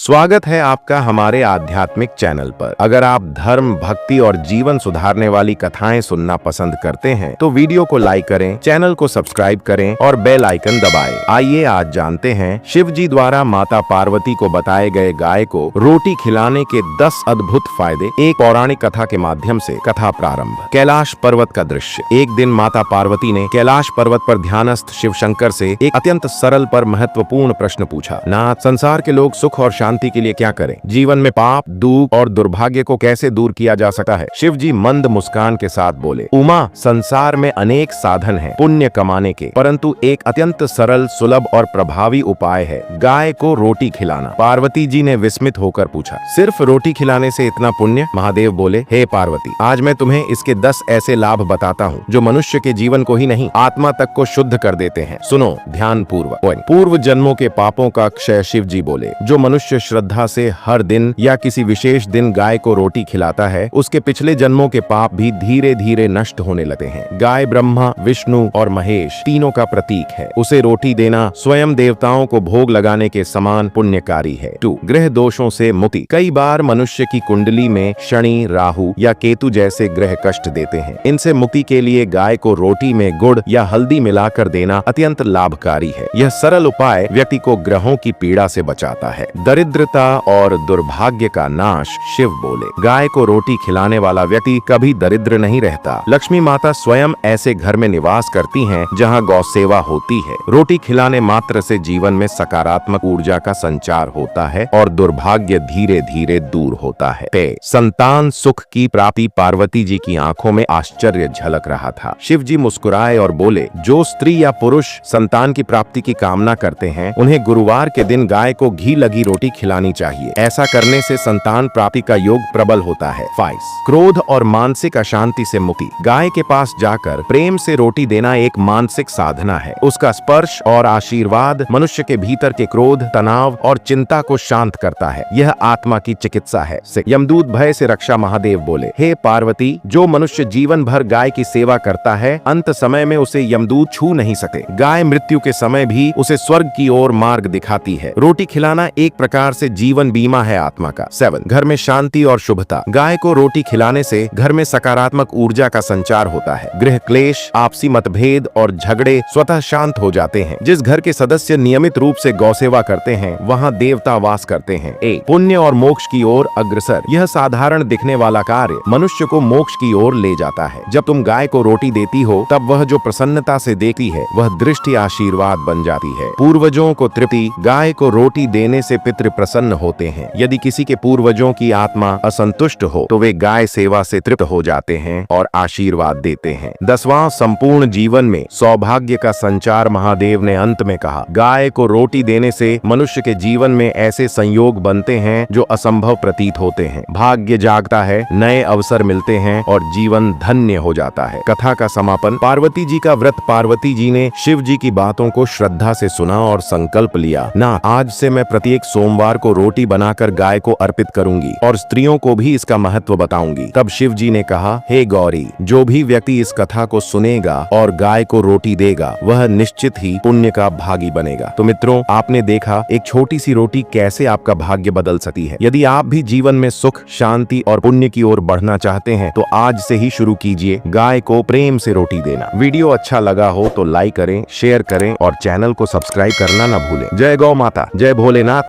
स्वागत है आपका हमारे आध्यात्मिक चैनल पर। अगर आप धर्म, भक्ति और जीवन सुधारने वाली कथाएं सुनना पसंद करते हैं तो वीडियो को लाइक करें, चैनल को सब्सक्राइब करें और बेल आइकन दबाएं। आइए आज जानते हैं शिव जी द्वारा माता पार्वती को बताए गए गाय को रोटी खिलाने के 10 अद्भुत फायदे। एक पौराणिक कथा के माध्यम से कथा प्रारंभ। कैलाश पर्वत का दृश्य। एक दिन माता पार्वती ने कैलाश पर्वत पर ध्यानस्थ शिव शंकर से एक अत्यंत सरल पर महत्वपूर्ण प्रश्न पूछा। नाथ, संसार के लोग सुख और शांति के लिए क्या करें? जीवन में पाप, दुख और दुर्भाग्य को कैसे दूर किया जा सकता है? शिव जी मंद मुस्कान के साथ बोले, उमा, संसार में अनेक साधन हैं पुण्य कमाने के, परंतु एक अत्यंत सरल, सुलभ और प्रभावी उपाय है गाय को रोटी खिलाना। पार्वती जी ने विस्मित होकर पूछा, सिर्फ रोटी खिलाने से इतना पुण्य? महादेव बोले, हे पार्वती, आज मैं तुम्हें इसके 10 ऐसे लाभ बताता हूँ जो मनुष्य के जीवन को ही नहीं, आत्मा तक को शुद्ध कर देते हैं। सुनो ध्यान पूर्वक। पूर्व जन्मों के पापों का क्षय। शिव जी बोले, जो मनुष्य श्रद्धा से हर दिन या किसी विशेष दिन गाय को रोटी खिलाता है, उसके पिछले जन्मों के पाप भी धीरे धीरे नष्ट होने लगते हैं। गाय ब्रह्मा, विष्णु और महेश तीनों का प्रतीक है। उसे रोटी देना स्वयं देवताओं को भोग लगाने के समान पुण्यकारी है। 2. ग्रह दोषों से मुक्ति। कई बार मनुष्य की कुंडली में शनि, राहु या केतु जैसे ग्रह कष्ट देते हैं। इनसे मुक्ति के लिए गाय को रोटी में गुड़ या हल्दी मिलाकर देना अत्यंत लाभकारी है। यह सरल उपाय व्यक्ति को ग्रहों की पीड़ा से बचाता है। दरिद्रता और दुर्भाग्य का नाश। शिव बोले, गाय को रोटी खिलाने वाला व्यक्ति कभी दरिद्र नहीं रहता। लक्ष्मी माता स्वयं ऐसे घर में निवास करती हैं जहां गौ सेवा होती है। रोटी खिलाने मात्र से जीवन में सकारात्मक ऊर्जा का संचार होता है और दुर्भाग्य धीरे धीरे दूर होता है। संतान सुख की प्राप्ति। पार्वती जी की आंखों में आश्चर्य झलक रहा था। शिव जी मुस्कुराए और बोले, जो स्त्री या पुरुष संतान की प्राप्ति की कामना करते हैं, उन्हें गुरुवार के दिन गाय को घी लगी रोटी खिलानी चाहिए। ऐसा करने से संतान प्राप्ति का योग प्रबल होता है। 5. क्रोध और मानसिक अशांति से मुक्ति। गाय के पास जाकर प्रेम से रोटी देना एक मानसिक साधना है। उसका स्पर्श और आशीर्वाद मनुष्य के भीतर के क्रोध, तनाव और चिंता को शांत करता है। यह आत्मा की चिकित्सा है। यमदूत भय से रक्षा। महादेव बोले, हे पार्वती, जो मनुष्य जीवन भर गाय की सेवा करता है, अंत समय में उसे यमदूत छू नहीं सकते। गाय मृत्यु के समय भी उसे स्वर्ग की ओर मार्ग दिखाती है। रोटी खिलाना एक प्रकार से जीवन बीमा है आत्मा का। 7. घर में शांति और शुभता। गाय को रोटी खिलाने से घर में सकारात्मक ऊर्जा का संचार होता है। गृह क्लेश, आपसी मतभेद और झगड़े स्वतः शांत हो जाते हैं। जिस घर के सदस्य नियमित रूप से गौ सेवा करते हैं, वहाँ देवता वास करते हैं। पुण्य और मोक्ष की ओर अग्रसर। यह साधारण दिखने वाला कार्य मनुष्य को मोक्ष की ओर ले जाता है। जब तुम गाय को रोटी देती हो, तब वह जो प्रसन्नता से देती है, वह दृष्टि आशीर्वाद बन जाती है। पूर्वजों को तृप्ति। गाय को रोटी देने से पितृ प्रसन्न होते हैं। यदि किसी के पूर्वजों की आत्मा असंतुष्ट हो तो वे गाय सेवा से तृप्त हो जाते हैं और आशीर्वाद देते हैं। 10वां, संपूर्ण जीवन में सौभाग्य का संचार। महादेव ने अंत में कहा, गाय को रोटी देने से मनुष्य के जीवन में ऐसे संयोग बनते हैं जो असंभव प्रतीत होते हैं। भाग्य जागता है, नए अवसर मिलते हैं और जीवन धन्य हो जाता है। कथा का समापन। पार्वती जी का व्रत। पार्वती जी ने शिव जी की बातों को श्रद्धा से सुना और संकल्प लिया, ना आज से मैं प्रत्येक सोमवार को रोटी बनाकर गाय को अर्पित करूंगी और स्त्रियों को भी इसका महत्व बताऊंगी। तब शिव जी ने कहा, हे गौरी, जो भी व्यक्ति इस कथा को सुनेगा और गाय को रोटी देगा, वह निश्चित ही पुण्य का भागी बनेगा। तो मित्रों, आपने देखा एक छोटी सी रोटी कैसे आपका भाग्य बदल सकती है। यदि आप भी जीवन में सुख, शांति और पुण्य की ओर बढ़ना चाहते हैं तो आज से ही शुरू कीजिए गाय को प्रेम से रोटी देना। वीडियो अच्छा लगा हो तो लाइक करें, शेयर करें और चैनल को सब्सक्राइब करना न भूलें। जय गौ माता, जय भोलेनाथ।